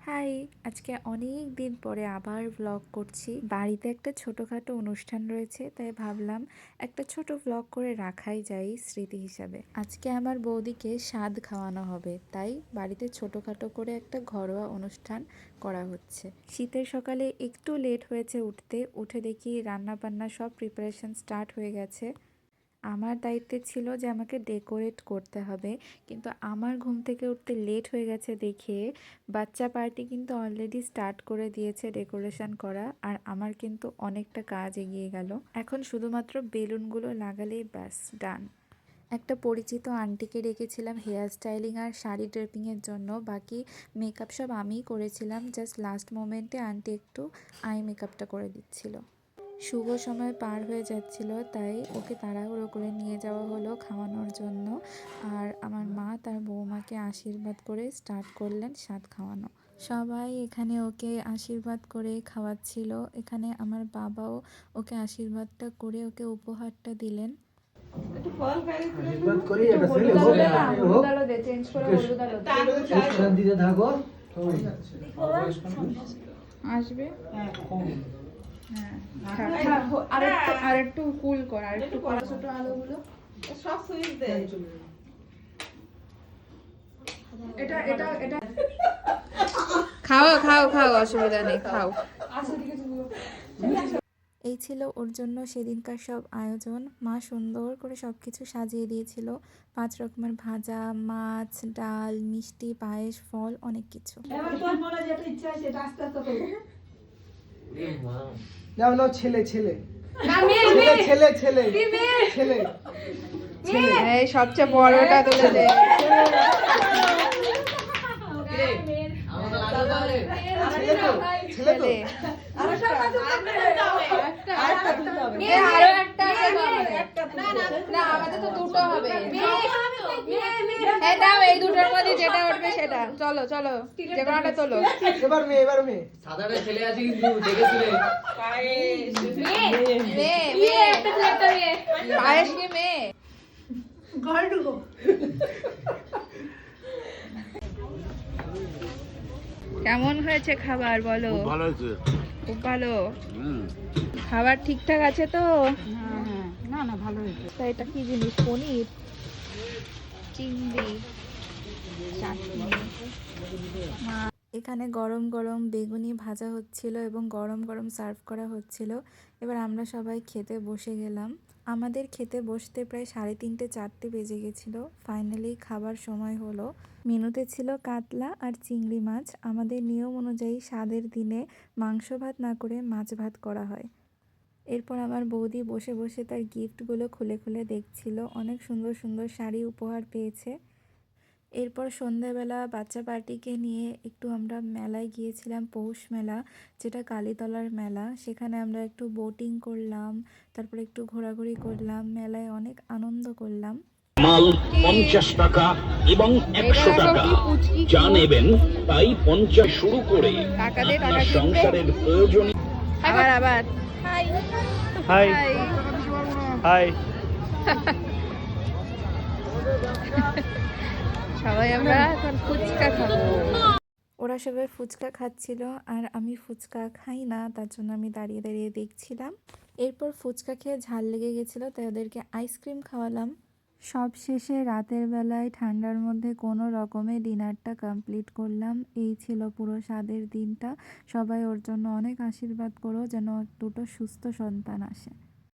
High! আজকে অনেক দিন পরে আবার ভ্লগ করছি। বাড়িতে একটা ছোটখাটো অনুষ্ঠান রয়েছে, তাই ভাবলাম একটা ছোট ভ্লগ করে রাখাই যায় স্মৃতি হিসাবে। আজকে আমার বৌদিকে স্বাদ খাওয়ানো হবে, তাই বাড়িতে ছোটখাটো করে একটা ঘরোয়া অনুষ্ঠান করা হচ্ছে। শীতের সকালে একটু লেট হয়েছে উঠতে, উঠে দেখি রান্না বান্না সব প্রিপারেশন স্টার্ট হয়ে গেছে। আমার দায়িত্বে ছিল যে আমাকে ডেকোরেট করতে হবে, কিন্তু আমার ঘুম থেকে উঠতে লেট হয়ে গেছে দেখে বাচ্চা পার্টি কিন্তু অলরেডি স্টার্ট করে দিয়েছে ডেকোরেশন করা, আর আমার কিন্তু অনেকটা কাজ এগিয়ে গেল। এখন শুধুমাত্র বেলুনগুলো লাগালেই ব্যাস ডান। একটা পরিচিত আন্টিকে ডেকেছিলাম হেয়ার স্টাইলিং আর শাড়ি ড্রেপিংয়ের জন্য, বাকি মেকআপ সব আমিই করেছিলাম। জাস্ট লাস্ট মোমেন্টে আন্টি একটু আই মেকআপটা করে দিচ্ছিল। শুভ সময় পার হয়ে যাচ্ছিল, তাই ওকে তাড়াহুড়ো করে নিয়ে যাওয়া হলো খাওয়ানোর জন্য। আর আমার মা তার বৌমাকে আশীর্বাদ করে স্টার্ট করলেন স্বাদ খাওয়ানো। সবাই এখানে ওকে আশীর্বাদ করে খাওয়াচ্ছিল। এখানে আমার বাবাও ওকে আশীর্বাদটা করে ওকে উপহারটা দিলেন। আশীর্বাদ করি এটা ছেলে হোক হোক চেঞ্জ করে হলুদ আলো সুখ শান্তিতে থাকো আসবে। হ্যাঁ, আর একটু কুল কর, আর একটু ছোট আলোগুলো সব সুইচ দে। এটা এটা এটা খাও খাও খাও, অসুবিধা নেই, খাও। এই ছিল ওর জন্য সেদিনকার সব আয়োজন। মা সুন্দর করে সব কিছু সাজিয়ে দিয়েছিল। 5 রকমের ভাজা, মাছ, ডাল, মিষ্টি, পায়েস, ফল, অনেক কিছু। নাও নাও ছেলে ছেলে না, ছেলে ছেলে ছেলে ছেলে এই সবচেয়ে বড়টা তুলে দে। ছেলে। আরো একটা আছে না, আমাদের তো দুটো হবে। দাও, এই দুটোর মধ্যে যেটা উঠবে সেটা। চলো চলো, যে কোনোটা তোলো। এবার মেয়ে সাদাটা ছেলে আছে কিন্তু দেখেছিলে পায়েস কি মেয়ে? কেমন হয়েছে খাবার বলো? ভালো হয়েছে। খুব ভালো। খাবার ঠিকঠাক আছে তো? না না ভালো হয়েছে। তা এটা কি জিনিস? পনির, চিংড়ি, চাটনি। এখানে গরম গরম বেগুনি ভাজা হচ্ছিল এবং গরম গরম সার্ভ করা হচ্ছিল। এবার আমরা সবাই খেতে বসে গেলাম। আমাদের খেতে বসতে প্রায় 3:30 4টে বেজে গেছিলো। ফাইনালি খাবার সময় হলো। মেনুতে ছিল কাতলা আর চিংড়ি মাছ। আমাদের নিয়ম অনুযায়ী স্বাদের দিনে মাংস ভাত না করে মাছ ভাত করা হয়। এরপর আমার বৌদি বসে বসে তার গিফটগুলো খুলে খুলে দেখছিল। অনেক সুন্দর সুন্দর শাড়ি উপহার পেয়েছে। এরপর সন্ধ্যাবেলা বাচ্চা পার্টিকে নিয়ে একটু আমরা মেলায় গিয়েছিলাম, পৌষ মেলা, যেটা কালীতলার মেলা। সেখানে আমরা একটু বোটিং করলাম, তারপর একটু ঘোরাঘুরি করলাম, মেলায় অনেক আনন্দ করলাম। মাল 50 টাকা এবং 100 টাকা যা নেবেন তাই 50 শুরু করে আপনার সংসারের প্রয়োজন। আবার আবার হাই হাই হাই সবাই আমরা এখন ফুচকা খাবো। ওরা সবাই ফুচকা খাচ্ছিল আর আমি ফুচকা খাই না, তার জন্য আমি দাঁড়িয়ে দাঁড়িয়ে দেখছিলাম। এরপর ফুচকা খেয়ে ঝাল লেগে গেছিলো, তাই ওদেরকে আইসক্রিম খাওয়ালাম। সব শেষে রাতের বেলায় ঠান্ডার মধ্যে কোনো রকমে ডিনারটা কমপ্লিট করলাম। এই ছিল পুরো স্বাদের দিনটা। সবাই ওর জন্য অনেক আশীর্বাদ করো যেন দুটো সুস্থ সন্তান আসে।